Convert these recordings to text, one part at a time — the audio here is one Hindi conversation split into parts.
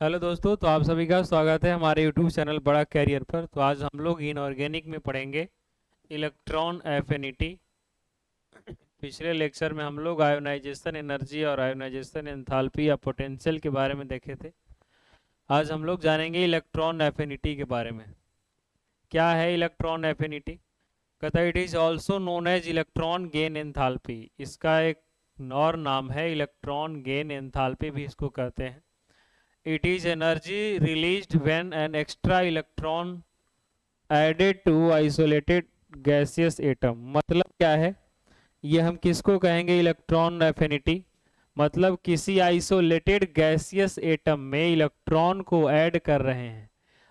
हेलो दोस्तों, तो आप सभी का स्वागत है हमारे यूट्यूब चैनल बड़ा कैरियर पर। तो आज हम लोग इनऑर्गेनिक में पढ़ेंगे इलेक्ट्रॉन एफिनिटी। पिछले लेक्चर में हम लोग आयोनाइजेशन एनर्जी और आयोनाइजेशन एंथैल्पी या पोटेंशियल के बारे में देखे थे। आज हम लोग जानेंगे इलेक्ट्रॉन एफिनिटी के बारे में। क्या है इलेक्ट्रॉन एफिनिटी? कहता है it is also known as electron gain enthalpy. इसका एक और नाम है इलेक्ट्रॉन गेन एंथैल्पी भी इसको कहते हैं। It is energy released when an extra electron added to isolated gaseous atom। मतलब क्या है? ये हम किसको कहेंगे इलेक्ट्रॉन एफिनिटी? मतलब किसी आइसोलेटेड गैसियस एटम में इलेक्ट्रॉन को ऐड कर रहे हैं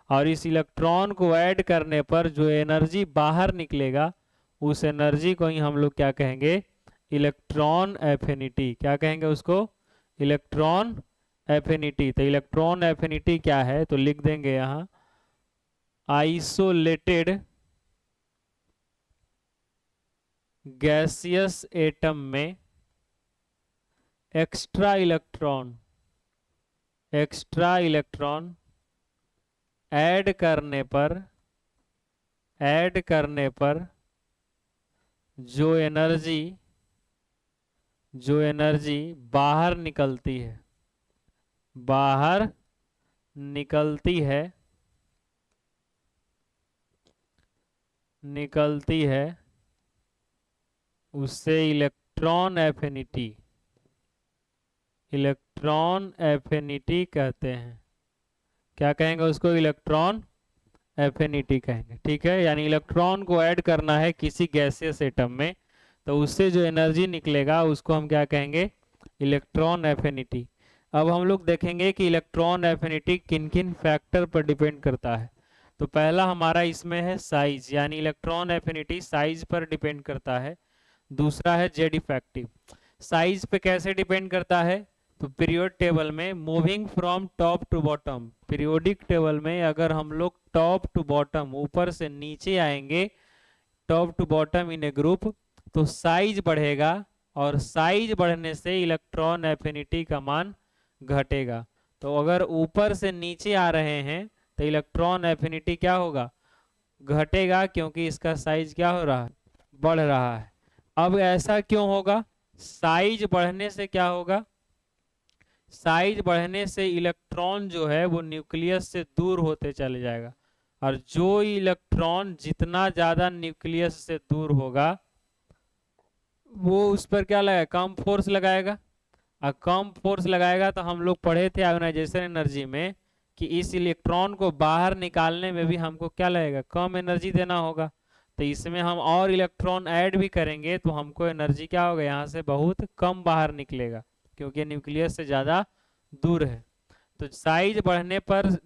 और इस इलेक्ट्रॉन को ऐड करने पर जो एनर्जी बाहर निकलेगा उस एनर्जी को ही हम लोग क्या कहेंगे? Electron affinity. क्या कहेंगे उसको? Electron affinity. तो इलेक्ट्रॉन एफिनिटी क्या है तो लिख देंगे यहाँ, आइसोलेटेड गैसियस एटम में एक्स्ट्रा इलेक्ट्रॉन ऐड करने पर जो एनर्जी बाहर निकलती है बाहर निकलती है निकलती है उससे इलेक्ट्रॉन एफिनिटी कहते हैं। क्या कहेंगे उसको? इलेक्ट्रॉन एफिनिटी कहेंगे। ठीक है, यानी इलेक्ट्रॉन को ऐड करना है किसी गैसियस एटम में तो उससे जो एनर्जी निकलेगा उसको हम क्या कहेंगे? Electron affinity. अब हम लोग देखेंगे कि इलेक्ट्रॉन एफिनिटी किन किन फैक्टर पर डिपेंड करता है। तो पहला हमारा इसमें है साइज, यानी इलेक्ट्रॉन एफिनिटी साइज पर डिपेंड करता है। दूसरा है जेड इफेक्टिव। साइज पे कैसे डिपेंड करता है? तो पीरियोड टेबल में moving from top to bottom, periodic table में अगर हम लोग टॉप टू बॉटम ऊपर से नीचे आएंगे, top to bottom in a group, तो साइज बढ़ेगा और साइज बढ़ने से इलेक्ट्रॉन एफिनिटी का मान घटेगा। तो अगर ऊपर से नीचे आ रहे हैं तो इलेक्ट्रॉन एफिनिटी क्या होगा? घटेगा, क्योंकि इसका साइज क्या हो रहा है? बढ़ रहा है। अब ऐसा क्यों होगा? साइज बढ़ने से क्या होगा? साइज बढ़ने से इलेक्ट्रॉन जो है वो न्यूक्लियस से दूर होते चले जाएगा और जो इलेक्ट्रॉन जितना ज्यादा न्यूक्लियस से दूर होगा वो उस पर क्या लगाएगा? कम फोर्स लगाएगा। और कम फोर्स लगाएगा तो हम लोग पढ़े थे आयोनाइजेशन एनर्जी में कि इस इलेक्ट्रॉन को बाहर निकालने में भी हमको क्या लगेगा? कम एनर्जी देना होगा। तो इसमें हम और इलेक्ट्रॉन ऐड भी करेंगे तो हमको एनर्जी क्या होगा? यहाँ से बहुत कम बाहर निकलेगा क्योंकि न्यूक्लियस से ज़्यादा दूर है। तो साइज बढ़ने पर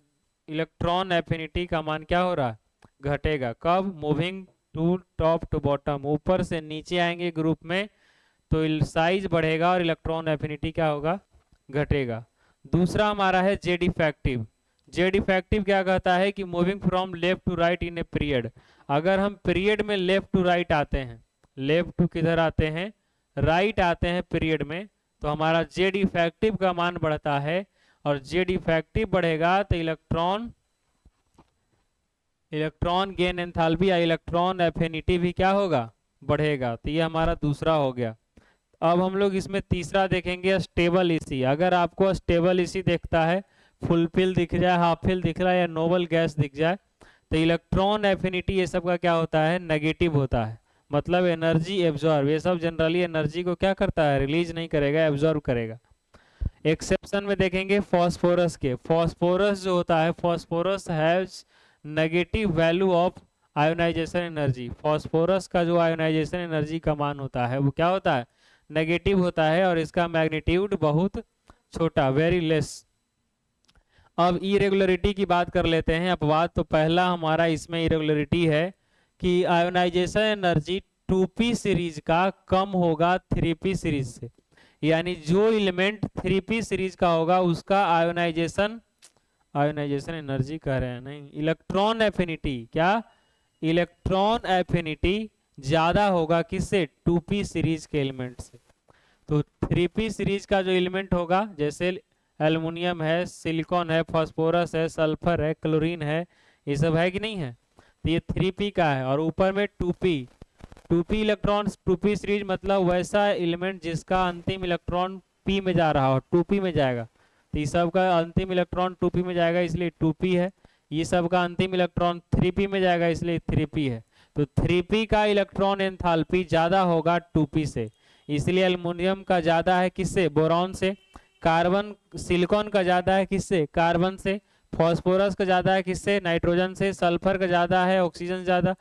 इलेक्ट्रॉन एफिनिटी का मान क्या हो रहा है? घटेगा। कब? Moving to top to bottom, ऊपर से नीचे आएंगे ग्रुप में तो साइज बढ़ेगा और इलेक्ट्रॉन एफिनिटी क्या होगा? घटेगा। दूसरा हमारा है जेड इफेक्टिव। जेड इफेक्टिव क्या कहता है कि moving from left to right in a period. अगर हम पीरियड में लेफ्ट टू राइट आते हैं, लेफ्ट टू किधर आते हैं? राइट आते हैं पीरियड में, तो हमारा जेड इफेक्टिव का मान बढ़ता है और जेड इफेक्टिव बढ़ेगा तो इलेक्ट्रॉन गेन एंथैल्पी या इलेक्ट्रॉन एफिनिटी भी क्या होगा? बढ़ेगा। तो ये हमारा दूसरा हो गया। अब हम लोग इसमें तीसरा देखेंगे स्टेबल इसी। अगर आपको स्टेबल इसी देखता है, फुलफिल दिख जाए, हाफ फिल दिख रहा है या नोबल गैस दिख जाए, तो इलेक्ट्रॉन एफिनिटी ये सब का क्या होता है? नेगेटिव होता है। मतलब एनर्जी एब्जॉर्ब, ये सब जनरली एनर्जी को क्या करता है? रिलीज नहीं करेगा, एब्जॉर्ब करेगा। एक्सेप्शन में देखेंगे फॉस्फोरस के। फॉस्फोरस जो होता है, phosphorus has negative value of ionization energy. Phosphorus का जो आयोनाइजेशन एनर्जी का मान होता है वो क्या होता है? नेगेटिव होता है और इसका मैग्नीट्यूड बहुत छोटा, वेरी लेस। अब इरेगुलरिटी की बात कर लेते हैं, अपवाद। तो पहला हमारा इसमें इरेगुलरिटी है कि आयोनाइजेशन एनर्जी 2p सीरीज का कम होगा 3p सीरीज से। यानी जो एलिमेंट 3p सीरीज का होगा उसका आयोनाइजेशन आयोनाइजेशन एनर्जी कह रहे हैं, नहीं, इलेक्ट्रॉन एफिनिटी। क्या? इलेक्ट्रॉन एफिनिटी ज्यादा होगा किससे? 2p सीरीज के एलिमेंट से। तो 3p सीरीज का जो एलिमेंट होगा, जैसे एल्युमिनियम है, सिलिकॉन है, फास्फोरस है, सल्फर है, क्लोरीन है, ये सब है कि नहीं है। तो ये 3p का है। और ऊपर में 2p, 2p electron, 2p series मतलब वैसा एलिमेंट जिसका अंतिम इलेक्ट्रॉन p में जा रहा हो, 2p में जाएगा। तो ये सब का अंतिम इलेक्ट्रॉन 2p में जाएगा, इसलिए 2p है। ये सब का अंतिम इलेक्ट्रॉन 3p में जाएगा, इसलिए 3p है। तो 3p का इलेक्ट्रॉन एंथैल्पी ज्यादा होगा 2p से, इसलिए एल्युमिनियम का ज्यादा है किससे, बोरॉन से। कार्बन, सिलिकॉन का ज्यादा है किससे, कार्बन से। फास्फोरस का ज्यादा है किससे, नाइट्रोजन से। सल्फर का ज्यादा है, ऑक्सीजन ज्यादा।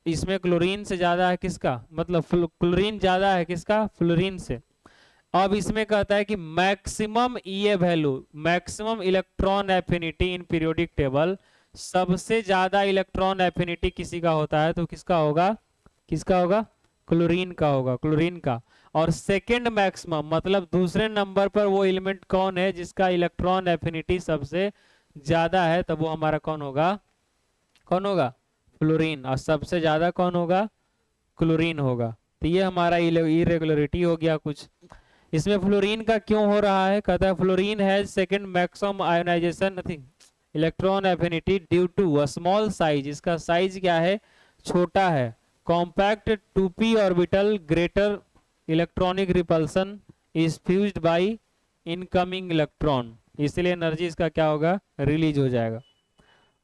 इसमें क्लोरीन से ज्यादा है किसका, मतलब क्लोरीन ज्यादा है किसका, फ्लोरीन से। अब इसमें कहता है कि maximum EA value, maximum electron affinity in periodic table, सबसे ज्यादा इलेक्ट्रॉन एफिनिटी किसी का होता है तो किसका होगा, किसका होगा, क्लोरीन का होगा, क्लोरीन का। और सेकंड मैक्सिमम मतलब दूसरे नंबर पर वो एलिमेंट कौन है जिसका इलेक्ट्रॉन एफिनिटी सबसे ज्यादा है, तब वो हमारा कौन होगा, कौन होगा, फ्लोरीन। और सबसे ज्यादा कौन होगा, क्लोरीन होगा। तो ये हमारा इरेगुलरिटी हो गया कुछ। इसमें फ्लोरीन का क्यों हो रहा है, कहता है fluorine has second maximum ionization nothing electron affinity due to a small size, इसका साइज क्या है, छोटा है। Compact 2p orbital, greater electronic repulsion is fused by incoming electron, इसलिए एनर्जी इसका क्या होगा, रिलीज हो जाएगा।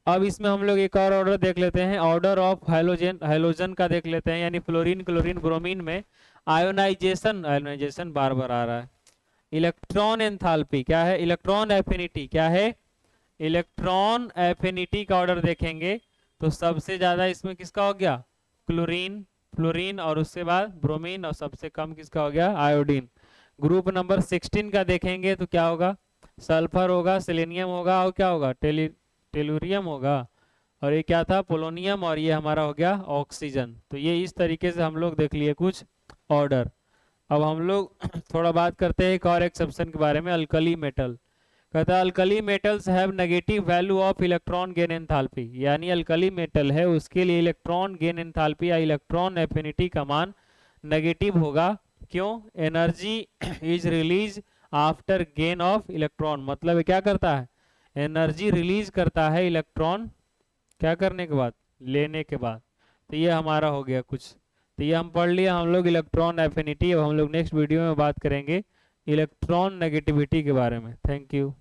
अब इसमें हम लोग एक और ऑर्डर देख लेते हैं, ऑर्डर ऑफ हाइलोजन, हाइलोजन का देख लेते हैं, यानी फ्लोरीन, क्लोरीन, ब्रोमीन में आयोनाइजेशन, आयोनाइजेशन बार बार आ रहा है। इलेक्ट्रॉन एंथैल्पी क्या है, इलेक्ट्रॉन एफिनिटी क्या है, इलेक्ट्रॉन एफिनिटी का ऑर्डर देखेंगे तो सबसे ज्यादा इसमें किसका हो गया, क्लोरीन, फ्लोरीन, और उसके बाद ब्रोमीन, और सबसे कम किसका हो गया, आयोडीन। ग्रुप नंबर 16 का देखेंगे तो क्या होगा, सल्फर होगा, सेलेनियम होगा, और क्या होगा, टेलुरियम होगा, और ये क्या था, पोलोनियम, और ये हमारा हो गया ऑक्सीजन। तो ये इस तरीके से हम लोग देख लिए कुछ ऑर्डर। अब हम लोग थोड़ा बात करते हैं एक और एक्सेप्शन के बारे में, अल्कली मेटल। कहता है alkali metals have negative value of electron gain enthalpy, यानी अल्कली मेटल है उसके लिए इलेक्ट्रॉन गेन एंथैल्पी या इलेक्ट्रॉन एफिनिटी का मान नेगेटिव होगा। क्यों, energy is release after gain of electron, मतलब ये क्या करता है, एनर्जी रिलीज करता है इलेक्ट्रॉन क्या करने के बाद, लेने के बाद। तो ये हमारा हो गया कुछ। तो ये हम पढ़ लिया हम लोग इलेक्ट्रॉन एफिनिटी। अब हम लोग नेक्स्ट वीडियो में बात करेंगे इलेक्ट्रॉन नेगेटिविटी के बारे में। Thank you.